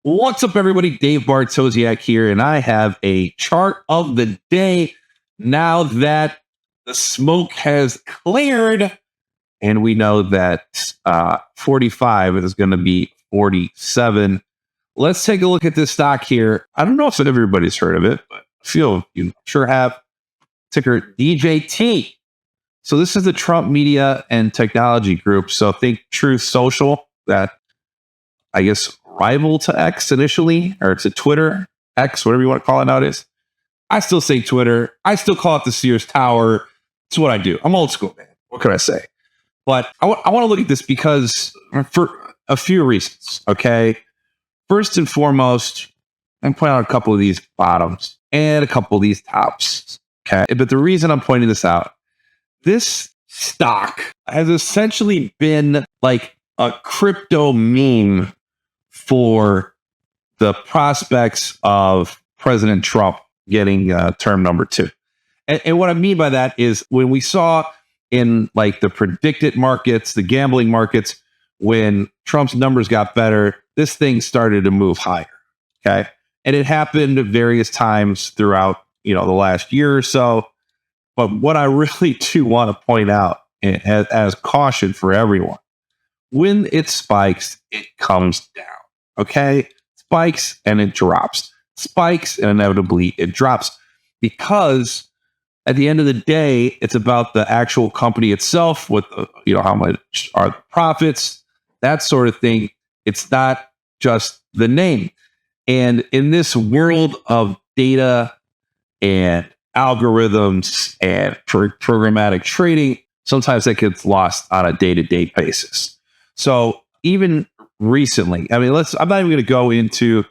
What's up, everybody? Dave Bartosiak here, and I have a chart of the day now that the smoke has cleared, and we know that 45 is going to be 47. Let's take a look at this stock here. I don't know if everybody's heard of it, but I feel you sure have. Ticker DJT. So this is the Trump Media and Technology Group. So think Truth Social, that I guess rival to X initially, or to Twitter, X, whatever you want to call it nowadays. I still say Twitter. I still call it the Sears Tower. It's what I do. I'm old school, man. What can I say? But I want to look at this because for a few reasons, okay? First and foremost, I'm pointing out a couple of these bottoms and a couple of these tops, okay? But the reason I'm pointing this out, this stock has essentially been like a crypto meme for the prospects of President Trump getting term number 2. And what I mean by that is when we saw in like the predicted markets, the gambling markets, when Trump's numbers got better, this thing started to move higher. Okay. And it happened at various times throughout, the last year or so. But what I really do want to point out as caution for everyone, when it spikes, it comes down. Okay. Spikes and it drops. Spikes and inevitably it drops, because at the end of the day, it's about the actual company itself, with how much are the profits, that sort of thing. It's not just the name. And in this world of data and algorithms and programmatic trading, sometimes that gets lost on a day-to-day basis. So even recently, I'm not even going to go into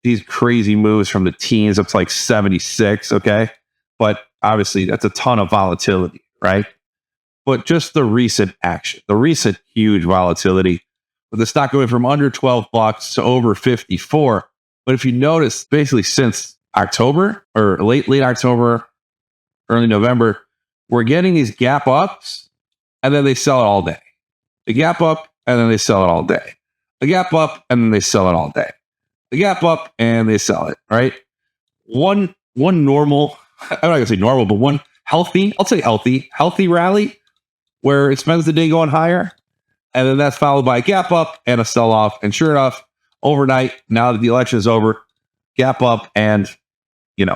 these crazy moves from the teens up to like 76, okay? But obviously that's a ton of volatility, right? But just the recent action, the recent huge volatility, with the stock going from under $12 to over 54. But if you notice, basically since October or late October, early November, we're getting these gap ups and then they sell it all day. The gap up and then they sell it all day. A gap up and then they sell it all day. A gap up and they sell it, right? One normal, I'm not gonna say normal, but one healthy, I'll say healthy rally where it spends the day going higher. And then that's followed by a gap up and a sell off. And sure enough, overnight, now that the election is over, gap up. And,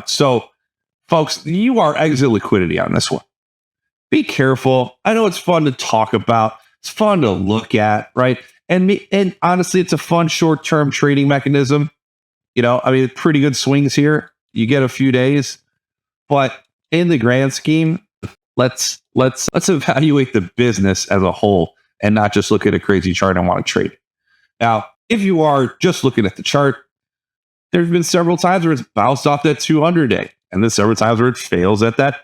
so folks, you are exit liquidity on this one. Be careful. I know it's fun to talk about. It's fun to look at, right? And honestly, it's a fun short-term trading mechanism. Pretty good swings here. You get a few days, but in the grand scheme, let's evaluate the business as a whole and not just look at a crazy chart and want to trade it. Now, if you are just looking at the chart, there's been several times where it's bounced off that 200-day, and then several times where it fails at that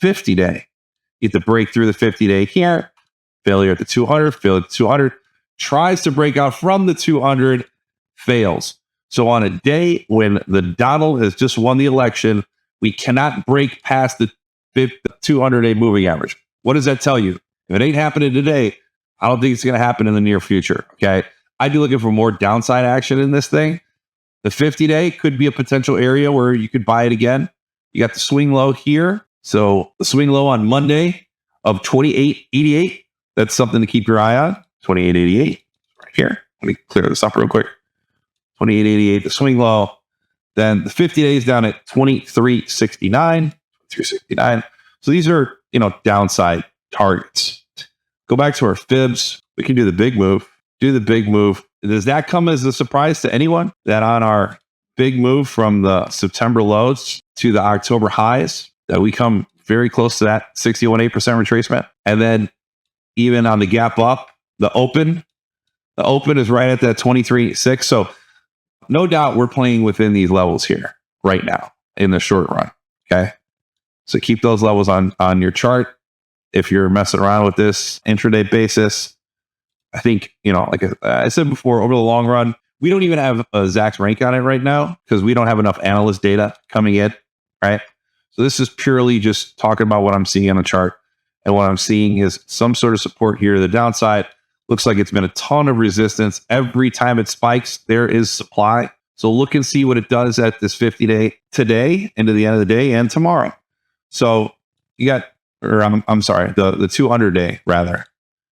50-day. You have to break through the 50-day here, failure at the 200, failure at the 200, tries to break out from the 200, fails. So on a day when the Donald has just won the election, we cannot break past the 200-day moving average. What does that tell you? If it ain't happening today, I don't think it's going to happen in the near future. Okay. I'd be looking for more downside action in this thing. The 50-day could be a potential area where you could buy it again. You got the swing low here. So the swing low on Monday of 28.88. That's something to keep your eye on. 28.88 right here. Let me clear this up real quick. 28.88, the swing low. Then the 50 days down at 23.69. 23.69. So these are, downside targets. Go back to our fibs. We can do the big move. Do the big move. Does that come as a surprise to anyone that on our big move from the September lows to the October highs, that we come very close to that 61.8% retracement? And then even on the gap up, the open is right at that 23.6. So no doubt we're playing within these levels here right now in the short run. Okay. So keep those levels on your chart. If you're messing around with this intraday basis, I think, like I said before, over the long run, we don't even have a Zacks rank on it right now because we don't have enough analyst data coming in, right? So this is purely just talking about what I'm seeing on the chart. And what I'm seeing is some sort of support here to the downside. Looks like it's been a ton of resistance. Every time it spikes, there is supply. So look and see what it does at this 50-day today into the end of the day and tomorrow. So you got, or I'm sorry, the 200-day rather,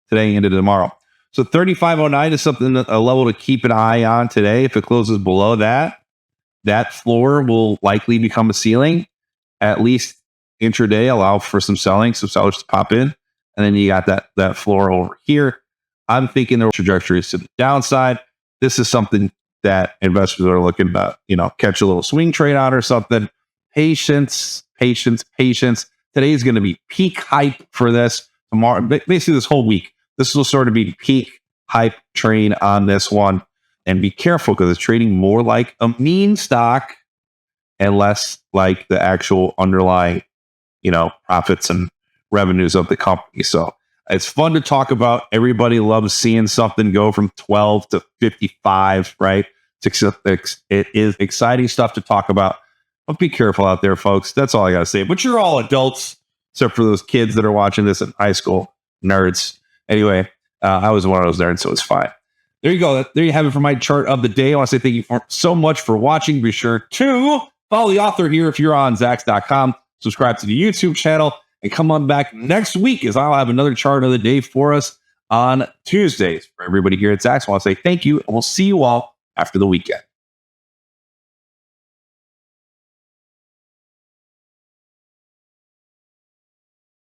today into tomorrow. So 3509 is something, a level to keep an eye on today. If it closes below that, that floor will likely become a ceiling. At least intraday, allow for some selling, some sellers to pop in, and then you got that floor over here. I'm thinking the trajectory is to the downside. This is something that investors are looking to, catch a little swing trade on or something. Patience, patience, patience. Today is going to be peak hype for this. Tomorrow, basically this whole week, this will sort of be peak hype train on this one. And be careful because it's trading more like a meme stock and less like the actual underlying, profits and revenues of the company. So it's fun to talk about. Everybody loves seeing something go from 12 to 55, right? It is exciting stuff to talk about. But be careful out there, folks. That's all I got to say. But you're all adults, except for those kids that are watching this in high school, nerds. Anyway, I was one of those nerds, so it's fine. There you go. There you have it for my chart of the day. I want to say thank you so much for watching. Be sure to follow the author here if you're on Zacks.com. Subscribe to the YouTube channel and come on back next week as I'll have another chart of the day for us on Tuesdays. For everybody here at Zacks, I want to say thank you, and we'll see you all after the weekend.